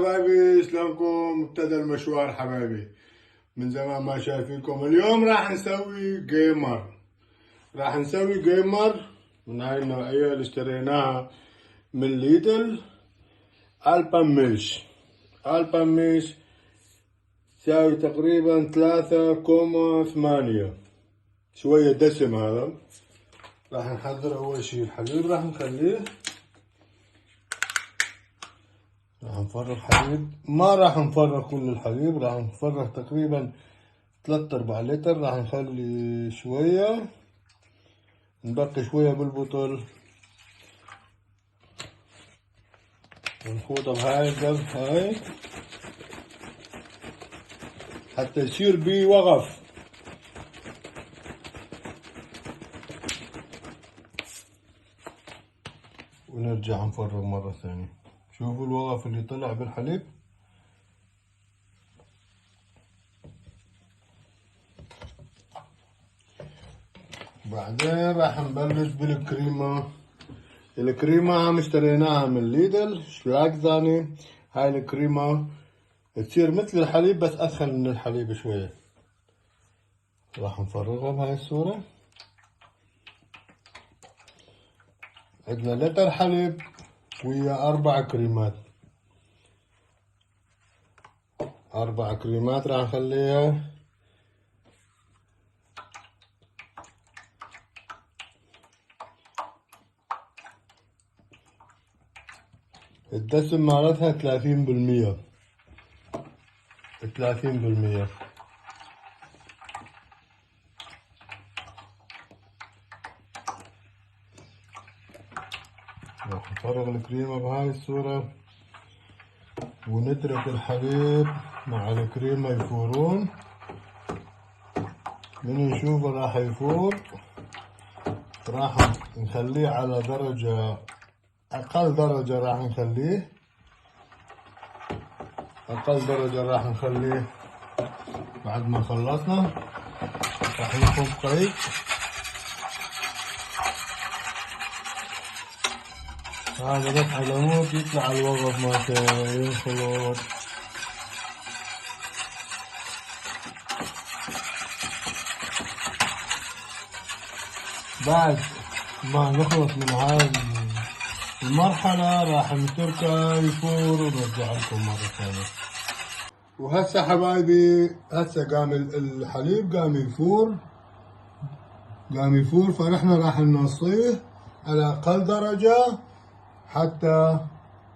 حبايبي شلونكم؟ ابتدى المشوار حبايبي من زمان ما شايفينكم. اليوم راح نسوي جيمر من هاي النوعية اللي اشتريناها من ليدل. البان ميش تساوي تقريبا 3.8. شوية دسم هذا. راح نحضر اول شي الحليب، راح نخليه، راح نفرغ حليب، ما راح نفرغ كل الحليب، راح نفرغ تقريبا 3/4 لتر. راح نخلي شوية، نبقي شوية بالبطل ونخوضها بهاي القلب هاي حتى يصير بيه وقف. ونرجع نفرغ مرة ثانية. شوفوا الوقف اللي طلع بالحليب. بعدين راح نبلش بالكريمة. الكريمة عم اشتريناها من ليدل شلاك ثاني. هاي الكريمة تصير مثل الحليب بس أسخن من الحليب شوية. راح نفرغها بهاي الصورة. عندنا لتر حليب ويا 4 كريمات. 4 كريمات راح نخليها. الدسم مالتها 30%. 30%. راح نفرغ الكريمة بهاي الصورة ونترك الحليب مع الكريمة يفورون. من نشوفه راح يفور راح نخليه على درجة، أقل درجة راح نخليه. بعد ما خلصنا راح نصب قيد. هذا بس على مود يطلع الوقف مالته ينخلط. بعد ما نخلص من هاي المرحلة راح نتركه يفور ونرجع لكم مرة ثانية. وهسه حبايبي قام الحليب قام يفور، فنحن راح نوصيه على أقل درجة حتى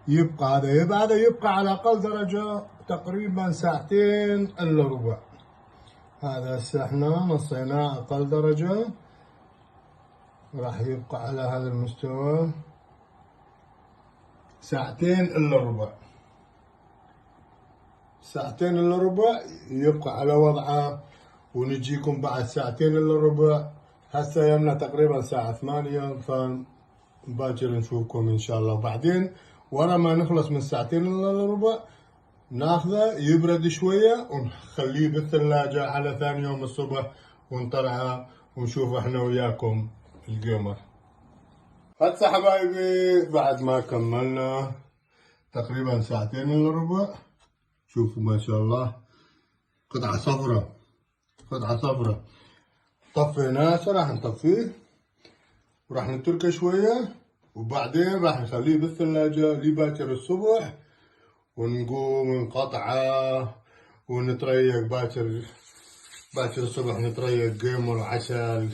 يبقى هذا يبقى على أقل درجة تقريبا 2 إلا ربع. هذا هسه احنا نصيناه أقل درجة، راح يبقى على هذا المستوى 2 إلا ربع. 2 إلا ربع يبقى على وضعه. ونجيكم بعد 2 إلا ربع. هسه يمنا تقريبا الساعة 8، فباكر نشوفكم إن شاء الله. بعدين ورا ما نخلص من 2 إلا ربع ناخذه يبرد شوية ونخليه بالثلاجة على ثاني يوم الصبح ونطلعه ونشوف احنا وياكم القمر. هسه حبايبي بعد ما كملنا تقريبا 2 إلا ربع، شوفوا ما شاء الله قطعة صفرة. طفيناه، راح نطفيه وراح نتركه شوية. وبعدين راح نخليه بالثلاجة لباكر الصبح ونقوم نقطعه ونتريق باكر الصبح. نتريق قمر عسل،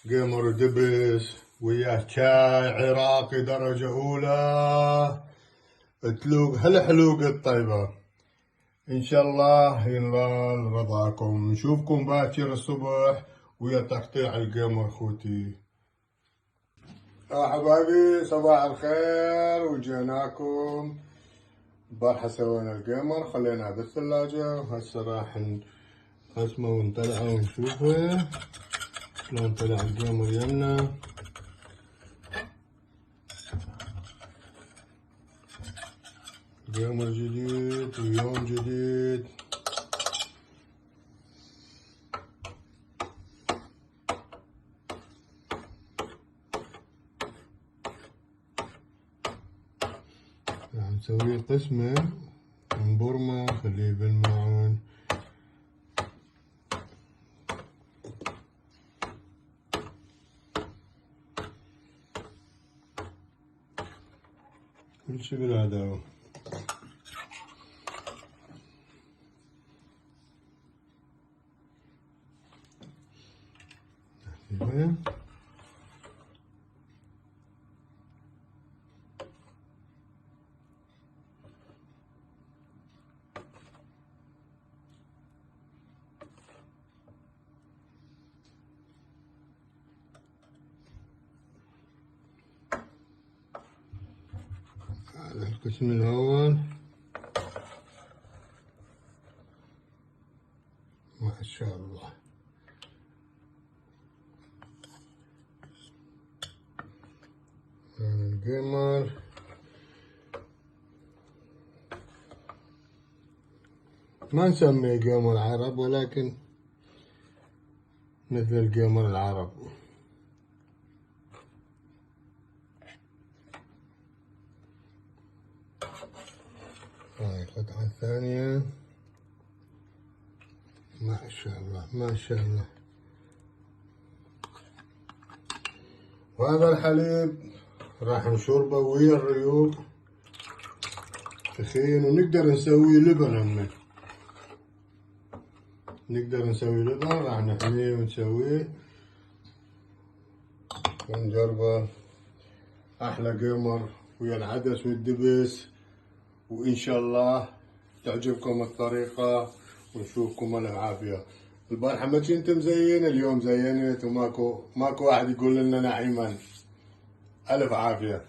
قمر دبس وياه شاي عراقي درجة أولى، تلوق هالحلوق الطيبة. إن شاء الله ينال رضاكم. نشوفكم باكر الصبح ويا تقطيع القمر خوتي. حبايبي صباح الخير، وجيناكم. البارحة سوينا القمر خليناه بالثلاجة، وهسه راح نقسمه ونطلعه ونشوفه شلون طلع القمر يمنا. قمر جديد ويوم جديد. راح نسوي قسمة من بورما، خليه بالماعون. كل شي بالعداوة. هذا القسم الأول ما شاء الله. هذا القمر ما نسميه قمر عرب، ولكن مثل القمر العرب. هاي القطعة الثانية ما شاء الله ما شاء الله. وهذا الحليب راح نشربه ويا الريوق تخين، ونقدر نسوي لبن همه. نقدر نسوي لبن، راح نحليه ونسويه ونجربه. أحلى قمر ويا العدس والدبس. وإن شاء الله تعجبكم الطريقة ونشوفكم ألف عافية. البارحة ما كنت مزين، اليوم زينت، وماكو واحد يقول لنا نعيما. ألف عافية.